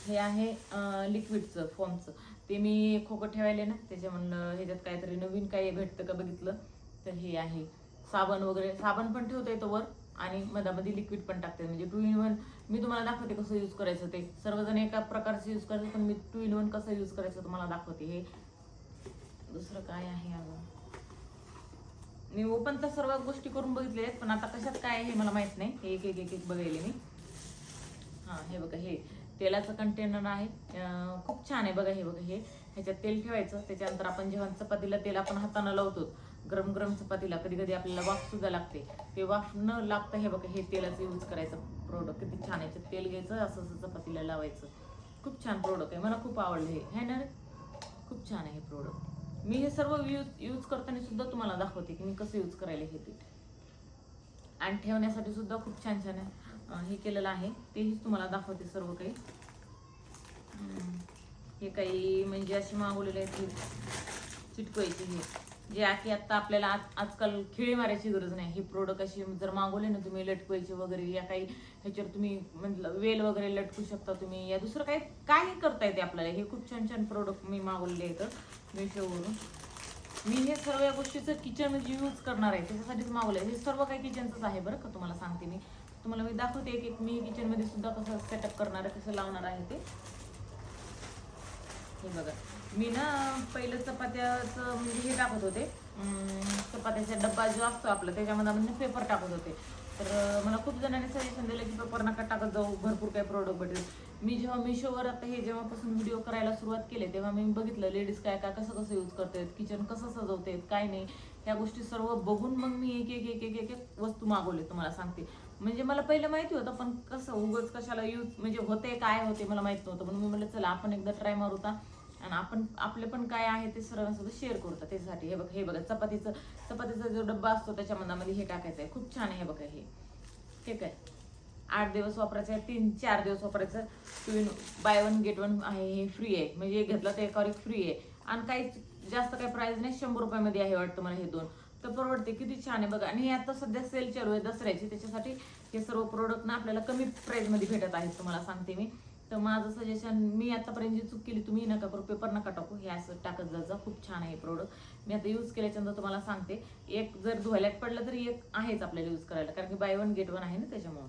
हे आहे लिक्विडचं फॉर्मचं. ते मी खोकं ठेवायले ना, त्याच्या म्हणलं ह्याच्यात काहीतरी नवीन काही भेटतं का बघितलं तर हे आहे. साबण वगैरे, साबण पण ठेवता येतो वर आणि मधामध्ये लिक्विड पण टाकते. म्हणजे 2 in 1 मी तुम्हाला दाखवते कसं यूज करायचं. ते सर्वजण एका प्रकारचं यूज करतात, पण मी 2 in 1 कसं यूज करायचं तुम्हाला दाखवते. हे दुसरं काय आहे अगं, मी ओपन तर सर्व गोष्टी करून बघितले आहेत, पण आता कशात काय आहे हे मला माहित नाही. हे एक एक एक एक बघायले मी. हा हे बघा, हे तेलाचं कंटेनर आहे. खूप छान आहे बघा. हे बघा, हे ह्याच्यात तेल ठेवायचं. त्याच्यानंतर आपण जेव्हा चपातीला तेल आपण हाताने लावतो, गरम गरम चपातीला कधी कधी आपल्याला वाफ सुद्धा लागते, ते वाफ न लागतं हे बघा, हे तेलाचं यूज करायचं प्रोडक्ट. किती छान आहे. तेल घ्यायचं, असं असं चपातीला लावायचं. खूप छान प्रोडक्ट आहे, मला खूप आवडलं हे. है ना रे, खूप छान आहे हे प्रोडक्ट. मी हे सर्व यूज करताना सुद्धा तुम्हाला दाखवते की मी कसं यूज करायला हे ते. आणि ठेवण्यासाठी सुद्धा खूप छान छान आहे. हे केलेलं आहे, तेही तुम्हाला दाखवते सर्व काही. हे काही म्हणजे अशी मागवलेले आहेत हे चिटकवायचे, हे जे की आता आपल्याला आजकाल खिळे मारायची गरज नाही. हे प्रोडक्ट अशी जर मागवले ना तुम्ही, लटकवायचे वगैरे, या काही ह्याच्यावर तुम्ही म्हटलं वेल वगैरे लटकू शकता तुम्ही, या दुसरं काही करता येते आपल्याला. हे खूप छान छान प्रोडक्ट मी मागवलेले आहेत मिशोवरून. मी हे सर्व या गोष्टीचं किचनमध्ये यूज करणार आहे, त्याच्यासाठीच मागवलं आहे. हे सर्व काही किचनचंच आहे बरं का, तुम्हाला सांगते मी. तुम्हाला मी दाखवते एक एक मी किचनमध्ये सुद्धा कसं सेटअप करणार आहे, कसं लावणार आहे ते. हे बघा, मी ना पहिलं चपात्याचं म्हणजे हे टाकत होते, चपात्याचा डब्बा जो असतो आपला त्याच्यामध्ये पेपर टाकत होते. तर मला खूप जणांनी सजेशन दिलं की पेपर नका टाकत जाऊ, भरपूर काही प्रोडक्ट भेटेल. मी जेव्हा मिशोवर आता हे जेव्हापासून व्हिडिओ करायला सुरुवात केली, तेव्हा मी बघितलं लेडीज काय काय कसं कसं यूज करतात, किचन कसं सजवतात, काय नाही, ह्या गोष्टी सर्व बघून मग मी एक एक एक एक एक एक वस्तू मागवली तुम्हाला सांगते. म्हणजे मला पहिलं माहिती होतं, पण कसं उगाच कशाला यूज म्हणजे होते काय होते मला माहित नव्हतं. पण मी म्हटलं चला आपण एकदा ट्राय मारूता आणि आपण आपले पण काय आहे ते सर्वांसोबत शेअर करतो. त्याच्यासाठी हे बघा चपातीचा जो डब्बा असतो त्याच्यामध्ये हे टाकायचं आहे. खूप छान आहे हे बघा. हे ठीक आहे, 8 दिवस वापरायचं आहे, 3-4 दिवस वापरायचं. 2 buy 1 get 1 आहे, हे फ्री आहे. म्हणजे एक घेतला तर एकावर एक फ्री आहे. आणि काही जास्त काही प्राइस नाही, 100 रुपयामध्ये आहे वाटतं मला हे 2. तर परवडते. किती छान आहे बघा. आणि हे आता सध्या सेल चालू आहे दसऱ्याची, त्याच्यासाठी हे सर्व प्रोडक्ट ना आपल्याला कमी प्राइसमध्ये भेटत आहेत तुम्हाला सांगते मी. तर माझं सजेशन, मी आतापर्यंत जी चूक केली तुम्ही नका करू, पेपर नका टाकू, हे असं टाकत जायचं. खूप छान आहे प्रोडक्ट. मी आता यूज केल्याच्यानंतर तुम्हाला सांगते. एक जर धुवायला पडलं तरी एक आहेच आपल्याला यूज करायला, कारण की buy 1 get 1 आहे ना त्याच्यामुळे.